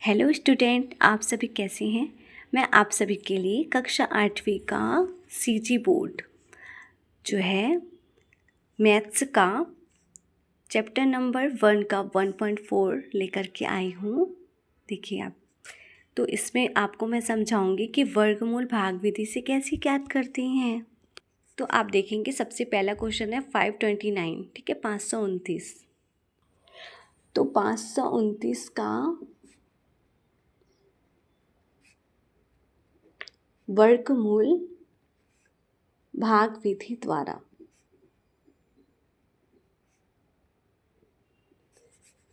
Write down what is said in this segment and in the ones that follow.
Hello student, आप सभी कैसे हैं। मैं आप सभी के लिए कक्षा 8वीं का सीजी बोर्ड जो है मैथ्स का चैप्टर नंबर 1 का 1.4 लेकर के आई हूँ। देखिए आप, तो इसमें आपको मैं समझाऊंगी कि वर्गमूल भाग विधि से कैसे ज्ञात करते हैं। तो आप देखेंगे सबसे पहला क्वेश्चन है 529, ठीक है, 529। तो 529 का वर्गमूल भाग विधि द्वारा।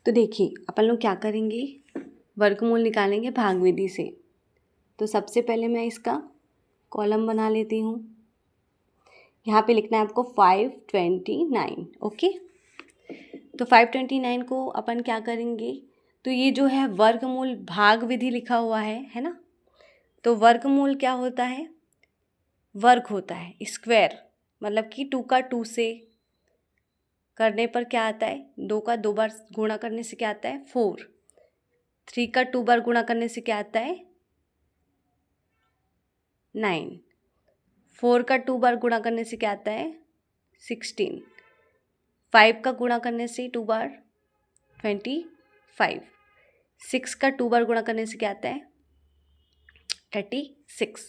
तो देखिए अपन लोग क्या करेंगे, वर्गमूल निकालेंगे भाग विधि से। तो सबसे पहले मैं इसका कॉलम बना लेती हूँ। यहाँ पे लिखना है आपको 529, ओके। तो 529 को अपन क्या करेंगे, तो ये जो है वर्गमूल भाग विधि लिखा हुआ है ना। तो वर्गमूल क्या होता है, वर्ग होता है, स्क्वायर, मतलब कि 2 का 2 से करने पर क्या आता है, 2 का 2 बार गुणा करने से क्या आता है 4, 3 का 2 बार गुणा करने से क्या आता है 9, 4 का 2 बार गुणा करने से क्या आता है 16, 5 का गुणा करने से 2 बार 25, 6 का 2 बार गुणा करने से क्या आता है 36,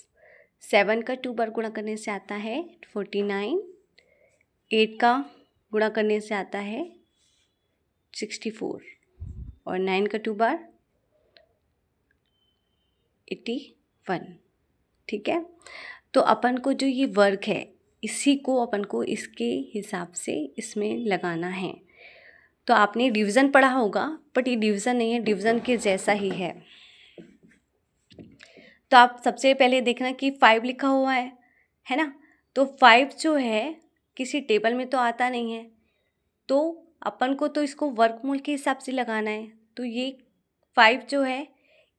7 का 2 बार गुणा करने से आता है 49, 8 का गुणा करने से आता है 64 और 9 का 2 बार 81, ठीक है। तो अपन को जो ये वर्ग है इसी को अपन को इसके हिसाब से इसमें लगाना है। तो आपने डिवीज़न पढ़ा होगा, बट ये डिवीज़न नहीं है, डिवीज़न के जैसा ही है। तो आप सबसे पहले देखना कि 5 लिखा हुआ है ना। तो 5 जो है किसी टेबल में तो आता नहीं है, तो अपन को तो इसको वर्गमूल के हिसाब से लगाना है। तो ये 5 जो है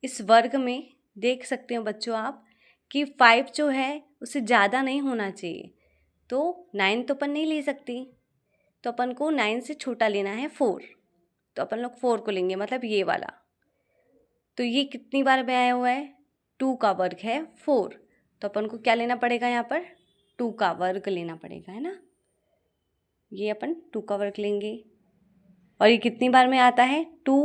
इस वर्ग में देख सकते हो बच्चों आप कि 5 जो है उससे ज़्यादा नहीं होना चाहिए। तो 9 तो अपन नहीं ले सकती, तो अपन को 9 से छोटा लेना है 4। तो अपन लोग 4 को लेंगे, मतलब ये वाला। तो ये कितनी बार में आया हुआ है, 2 का वर्ग है 4। तो अपन को क्या लेना पड़ेगा, यहाँ पर 2 का वर्ग लेना पड़ेगा, है ना। ये अपन 2 का वर्ग लेंगे। और ये कितनी बार में आता है 2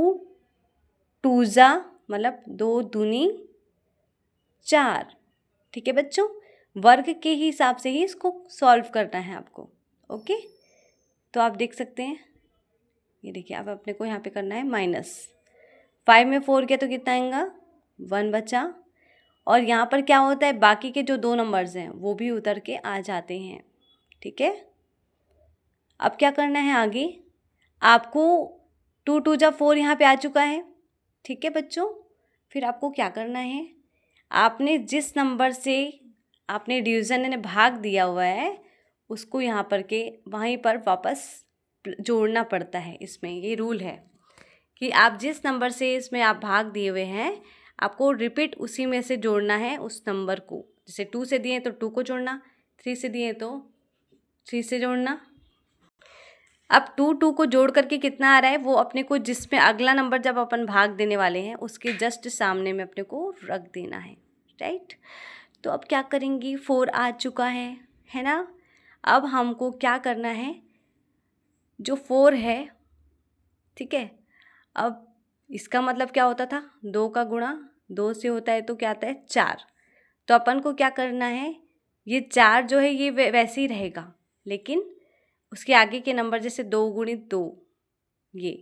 2 मतलब 2 दूनी 4, ठीक है बच्चों। वर्ग के ही हिसाब से ही इसको सॉल्व करना है आपको, ओके। तो आप देख सकते हैं, ये देखिए अब अपने को यहाँ पे करना है -5 में 4 किया तो कितना आएगा 1 बचा। और यहाँ पर क्या होता है, बाकी के जो 2 नंबर्स हैं वो भी उतर के आ जाते हैं, ठीक है। अब क्या करना है आगे, आपको 2 2 जा 4 यहाँ पे आ चुका है, ठीक है बच्चों। फिर आपको क्या करना है, आपने जिस नंबर से आपने डिवीज़न ने भाग दिया हुआ है उसको यहाँ पर के वहीं पर वापस जोड़ना पड़ता है। इसमें ये रूल है कि आप जिस नंबर से इसमें आप भाग दिए हुए हैं आपको रिपीट उसी में से जोड़ना है उस नंबर को। जैसे 2 से दिए तो 2 को जोड़ना, 3 से दिए तो 3 से जोड़ना। अब 2 2 को जोड़ करके कितना आ रहा है वो अपने को जिसमें अगला नंबर जब अपन भाग देने वाले हैं उसके जस्ट सामने में अपने को रख देना है, राइट। तो अब क्या करेंगी, 4 आ चुका है ना। अब हमको क्या करना है, जो 4 है, ठीक है। अब इसका मतलब क्या होता था, 2 का गुणा 2 से होता है तो क्या आता है 4। तो अपन को क्या करना है, ये 4 जो है ये वैसे ही रहेगा, लेकिन उसके आगे के नंबर जैसे 2 गुणित 2, ये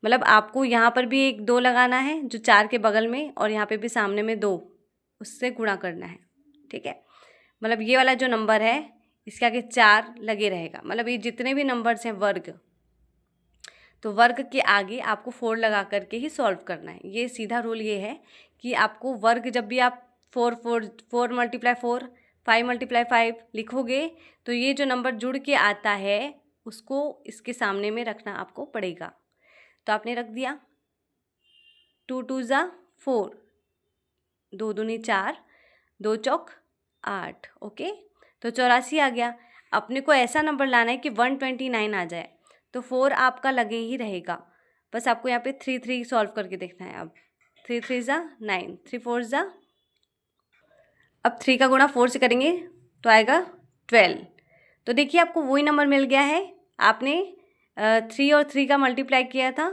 मतलब आपको यहाँ पर भी एक 2 लगाना है जो 4 के बगल में, और यहाँ पे भी सामने में 2, उससे गुणा करना है, ठीक है। मतलब ये वाला जो नंबर है इसके आगे 4 लगे रहेगा। मतलब ये जितने भी नंबर्स हैं वर्ग, तो वर्ग के आगे आपको 4 लगा करके ही सॉल्व करना है। ये सीधा रूल ये है कि आपको वर्ग जब भी आप 4 4 4 × 4 5 × 5 लिखोगे तो ये जो नंबर जुड़ के आता है उसको इसके सामने में रखना आपको पड़ेगा। तो आपने रख दिया 2 2 जा 4, 2 दूनी 4, 2 चौक 8, ओके। तो 84 आ गया। अपने को ऐसा नंबर लाना है कि 129 आ जाए, तो 4 आपका लगे ही रहेगा। बस आपको यहाँ पे 3 3 सॉल्व करके देखना है। अब 3 3 ज़ा 9, 3 4 ज़ा, अब 3 का गुणा 4 से करेंगे तो आएगा 12। तो देखिए आपको वही नंबर मिल गया है, आपने 3 और 3 का मल्टीप्लाई किया था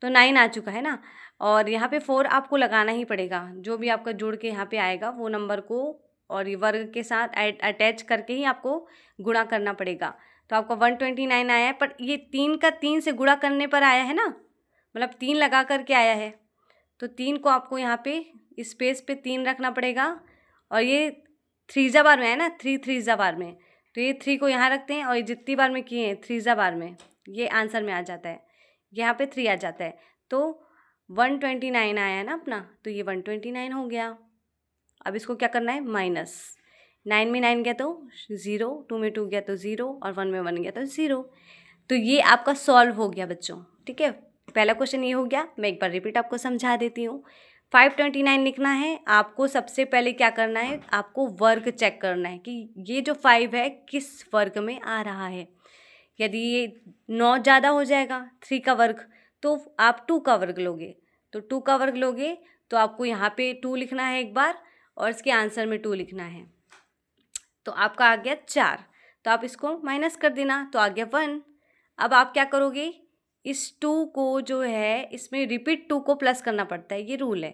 तो 9 आ चुका है ना। और यहाँ पे 4 आपको लगाना ही पड़ेगा, जो भी आपका जुड़ के यहाँ पे आएगा वो नंबर को और ये वर्ग के साथ अटैच करके ही आपको गुणा करना पड़ेगा। तो आपका 129 आया है, पर ये 3 का 3 से गुणा करने पर आया है ना, मतलब 3 लगा करके आया है। तो 3 को आपको यहाँ पे स्पेस पे 3 रखना पड़ेगा, और ये 3 ज़ा बार में है ना, 3 3 ज़ा बार में, तो ये 3 को यहाँ रखते हैं और ये जितनी बार में किए हैं 3 ज़ा बार में, ये आंसर में आ जाता है, यहाँ पे 3 आ जाता है। तो 129 आया है ना अपना, तो ये 129 हो गया। अब इसको क्या करना है, माइनस, 9 में 9 गया तो 0, 2 में 2 गया तो 0 और 1 में 1 गया तो 0। तो ये आपका सॉल्व हो गया बच्चों, ठीक है। पहला क्वेश्चन ये हो गया। मैं एक बार रिपीट आपको समझा देती हूँ। 529 लिखना है आपको। सबसे पहले क्या करना है, आपको वर्ग चेक करना है कि ये जो 5 है किस वर्ग में आ रहा है। यदि ये 9 ज़्यादा हो जाएगा 3 का वर्ग, तो आप 2 का वर्ग लोगे, तो 2 का वर्ग लोगे तो आपको यहाँ पे 2 लिखना है एक बार, और इसके आंसर में 2 लिखना है। तो आपका आ गया 4, तो आप इसको माइनस कर देना, तो आ गया 1। अब आप क्या करोगे, इस 2 को जो है इसमें रिपीट 2 को प्लस करना पड़ता है, ये रूल है।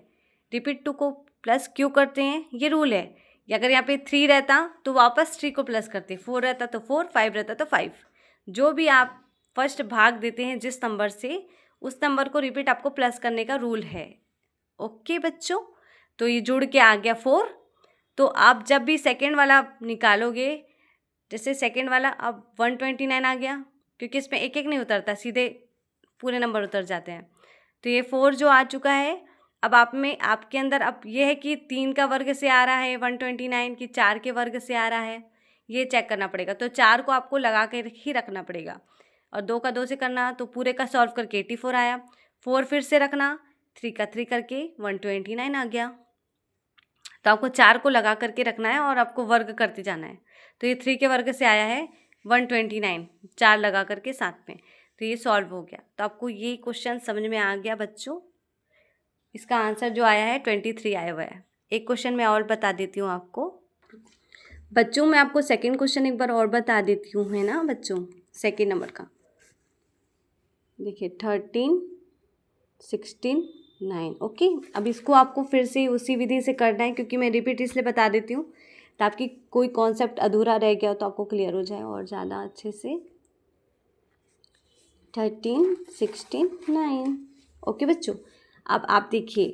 रिपीट 2 को प्लस क्यों करते हैं, ये रूल है। या अगर यहाँ पे 3 रहता तो वापस 3 को प्लस करते, 4 रहता तो 4, 5 रहता तो 5। जो भी आप फर्स्ट भाग देते हैं जिस नंबर से, उस नंबर को रिपीट आपको प्लस करने का रूल है। ओके बच्चों, तो ये जुड़ के आ गया 4। तो आप जब भी सेकेंड वाला निकालोगे, जैसे सेकेंड वाला अब 129 आ गया, क्योंकि इसमें एक एक नहीं उतरता, सीधे पूरे नंबर उतर जाते हैं। तो ये 4 जो आ चुका है, अब आप में आपके अंदर अब ये है कि 3 का वर्ग से आ रहा है 129 की 4 के वर्ग से आ रहा है, ये चेक करना पड़ेगा। तो 4 को आपको लगा के ही रखना पड़ेगा, और 2 का 2 से करना, तो पूरे का सॉल्व करके 84 आया। 4 फिर से रखना, 3 का 3 करके 129 आ गया। तो आपको 4 को लगा करके रखना है और आपको वर्ग करते जाना है। तो ये 3 के वर्ग से आया है 129, 4 लगा करके साथ में, तो ये सॉल्व हो गया। तो आपको ये क्वेश्चन समझ में आ गया बच्चों। इसका आंसर जो आया है 23 आया हुआ है। एक क्वेश्चन मैं और बता देती हूँ आपको बच्चों, मैं आपको सेकंड क्वेश्चन एक बार और बता देती हूँ, है ना बच्चों। सेकंड नंबर का देखिए 13, 16, 9। ओके, अब इसको आपको फिर से उसी विधि से करना है, क्योंकि मैं रिपीट इसलिए बता देती हूँ तो आपकी कोई कॉन्सेप्ट अधूरा रह गया तो आपको क्लियर हो जाए और ज़्यादा अच्छे से। 13, 16, 9। ओके बच्चों, अब आप देखिए,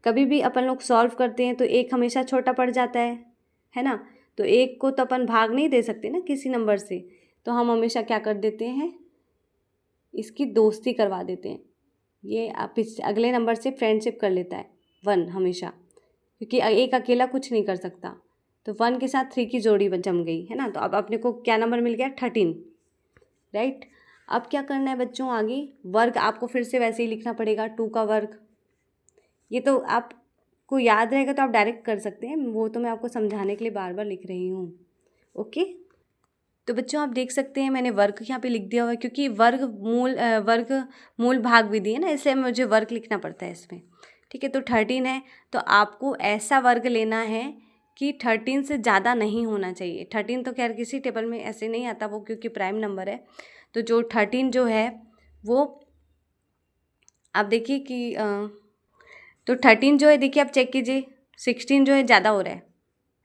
कभी भी अपन लोग सॉल्व करते हैं तो एक हमेशा छोटा पड़ जाता है ना। तो एक को तो अपन भाग नहीं दे सकते ना किसी नंबर से, तो हम हमेशा क्या कर देते हैं, इसकी दोस्ती करवा देते हैं। ये आप अगले नंबर से फ्रेंडशिप कर लेता है 1 हमेशा, क्योंकि एक अकेला कुछ नहीं कर सकता। तो 1 के साथ 3 की जोड़ी जम गई, है ना। तो अब अपने को क्या नंबर मिल गया, 13, राइट। अब क्या करना है बच्चों, आगे वर्ग आपको फिर से वैसे ही लिखना पड़ेगा, 2 का वर्ग। ये तो आपको याद रहेगा तो आप डायरेक्ट कर सकते हैं, वो तो मैं आपको समझाने के लिए बार बार लिख रही हूँ। ओके, तो बच्चों आप देख सकते हैं मैंने वर्ग यहाँ पे लिख दिया हुआ है, क्योंकि वर्ग मूल भाग विधि है ना, इसलिए मुझे वर्ग लिखना पड़ता है इसमें। ठीक है, तो 13 है, तो आपको ऐसा वर्ग लेना है कि 13 से ज़्यादा नहीं होना चाहिए। 13 तो खैर किसी टेबल में ऐसे नहीं आता वो, क्योंकि प्राइम नंबर है। तो जो 13 जो है वो आप देखिए कि तो 13 जो है, देखिए आप चेक कीजिए, 16 जो है ज़्यादा हो रहा है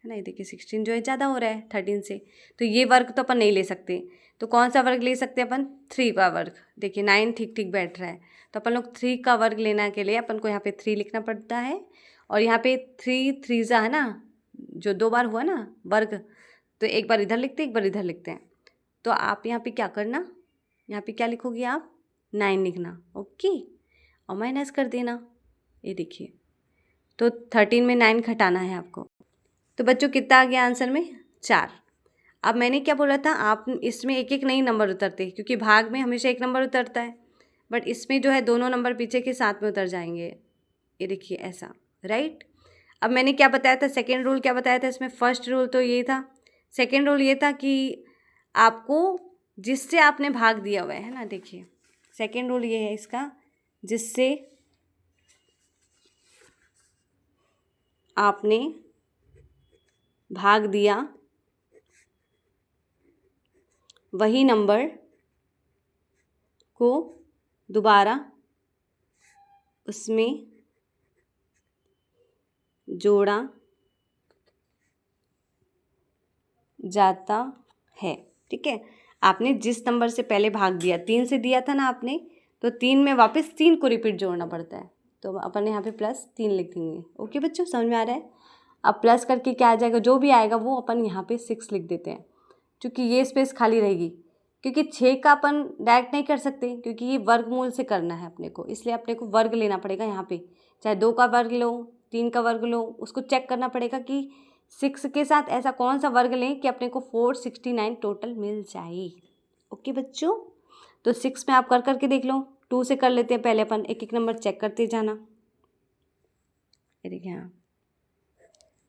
ना। ये देखिए 16 जो है ज़्यादा हो रहा है 13 से, तो ये वर्ग तो अपन नहीं ले सकते। तो कौन सा वर्ग ले सकते हैं अपन, 3 का वर्ग। देखिए 9 ठीक ठीक बैठ रहा है, तो अपन लोग 3 का वर्ग लेने के लिए अपन को यहाँ पे 3 लिखना पड़ता है, और यहाँ पे 3 3 ज़ा है ना, जो 2 बार हुआ ना वर्ग, तो एक बार इधर लिखते हैं एक बार इधर लिखते हैं। तो आप यहाँ पे क्या करना, यहाँ पे क्या लिखोगे आप, 9 लिखना। ओके, और माइनस कर देना। ये देखिए, तो 13 में 9 घटाना है आपको। तो बच्चों कितना आ गया आंसर में, 4। अब मैंने क्या बोला था, आप इसमें एक एक नहीं नंबर उतरते, क्योंकि भाग में हमेशा एक नंबर उतरता है, बट इसमें जो है दोनों नंबर पीछे के साथ में उतर जाएंगे। ये देखिए ऐसा, राइट। अब मैंने क्या बताया था, सेकेंड रूल क्या बताया था इसमें। फर्स्ट रूल तो ये था, सेकेंड रूल ये था कि आपको जिससे आपने भाग दिया हुआ है ना, देखिए सेकेंड रूल ये है इसका, जिससे आपने भाग दिया वही नंबर को दोबारा उसमें जोड़ा जाता है। ठीक है, आपने जिस नंबर से पहले भाग दिया, 3 से दिया था ना आपने, तो 3 में वापस 3 को रिपीट जोड़ना पड़ता है, तो अपन यहाँ पे +3 लिख देंगे। ओके बच्चों, समझ में आ रहा है? अब प्लस करके क्या आ जाएगा, जो भी आएगा वो अपन यहाँ पे 6 लिख देते हैं, क्योंकि ये स्पेस खाली रहेगी, क्योंकि 6 का अपन डायरेक्ट नहीं कर सकते, क्योंकि ये वर्गमूल से करना है अपने को, इसलिए अपने को वर्ग लेना पड़ेगा यहाँ पे। चाहे 2 का वर्ग लो, 3 का वर्ग लो, उसको चेक करना पड़ेगा कि 6 के साथ ऐसा कौन सा वर्ग लें कि अपने को 469 टोटल मिल जाए। ओके बच्चों, तो 6 में आप कर करके देख लो। 2 से कर लेते हैं पहले अपन, एक एक नंबर चेक करते जाना। ये देखिए, हाँ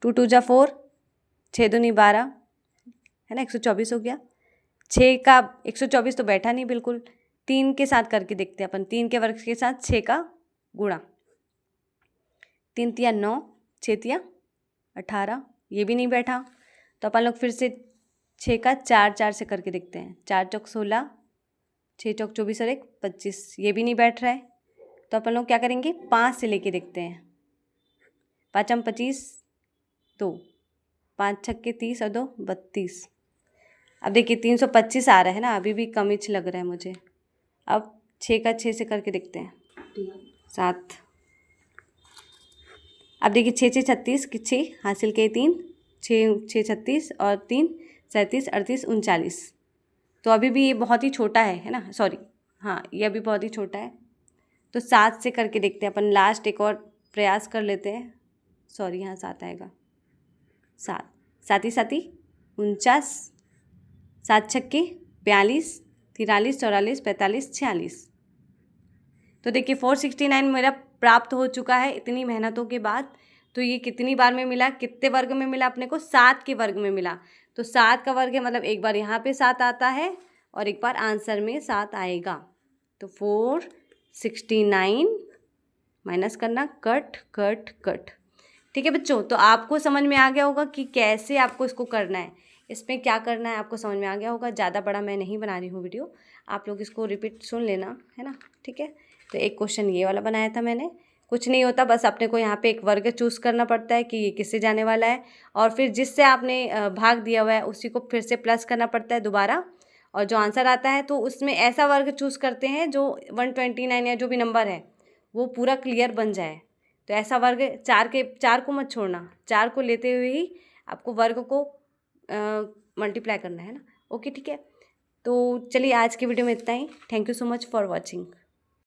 2 2 जा 4, 6 दूनी 12 है ना, 124 हो गया। 6 का 124 तो बैठा नहीं बिल्कुल। 3 के साथ करके देखते हैं अपन, 3 के वर्ग के साथ 6 का गुणा। 3 तिया 9, 6 तिया 18, ये भी नहीं बैठा, तो अपन लोग फिर से 6 का 4 4 से करके देखते हैं। 4 चौक 16, 6 चौक 24 और 1 25, ये भी नहीं बैठ रहा है, तो अपन लोग क्या करेंगे, 5 से लेके देखते हैं। 5 25, 2, 5 छक्के 30 और 2 32। अब देखिए 325 आ रहा है ना, अभी भी कमिच लग रहा है मुझे। अब 6 का 6 से करके देखते हैं, 7। अब देखिए 6 6 36 कि 6 हासिल के 3, 6 6 36 और 3 37 38 39। तो अभी भी ये बहुत ही छोटा है ना, सॉरी हाँ ये अभी बहुत ही छोटा है, तो 7 से करके देखते हैं अपन। लास्ट एक और प्रयास कर लेते हैं, सॉरी यहाँ 7 आएगा, 7 7 ही 7 ही 49, 7 छक्के 42, 43 44 45 46। तो देखिए 469 मेरा प्राप्त हो चुका है इतनी मेहनतों के बाद। तो ये कितनी बार में मिला, कितने वर्ग में मिला अपने को, 7 के वर्ग में मिला। तो 7 का वर्ग है, मतलब एक बार यहाँ पे 7 आता है और एक बार आंसर में 7 आएगा। तो 469 माइनस करना, कट कट कट। ठीक है बच्चों, तो आपको समझ में आ गया होगा कि कैसे आपको इसको करना है, इसमें क्या करना है आपको समझ में आ गया होगा। ज़्यादा बड़ा मैं नहीं बना रही हूँ वीडियो, आप लोग इसको रिपीट सुन लेना, है ना। ठीक है, तो एक क्वेश्चन ये वाला बनाया था मैंने, कुछ नहीं होता, बस अपने को यहाँ पे एक वर्ग चूज़ करना पड़ता है कि ये किससे जाने वाला है, और फिर जिससे आपने भाग दिया हुआ है उसी को फिर से प्लस करना पड़ता है दोबारा, और जो आंसर आता है तो उसमें ऐसा वर्ग चूज़ करते हैं जो 129 या जो भी नंबर है वो पूरा क्लियर बन जाए। तो ऐसा वर्ग 4 को मत छोड़ना, 4 को लेते हुए ही आपको वर्ग को मल्टीप्लाई करना है ना। ओके ठीक है, तो चलिए आज की वीडियो में इतना ही। Thank you so much for watching.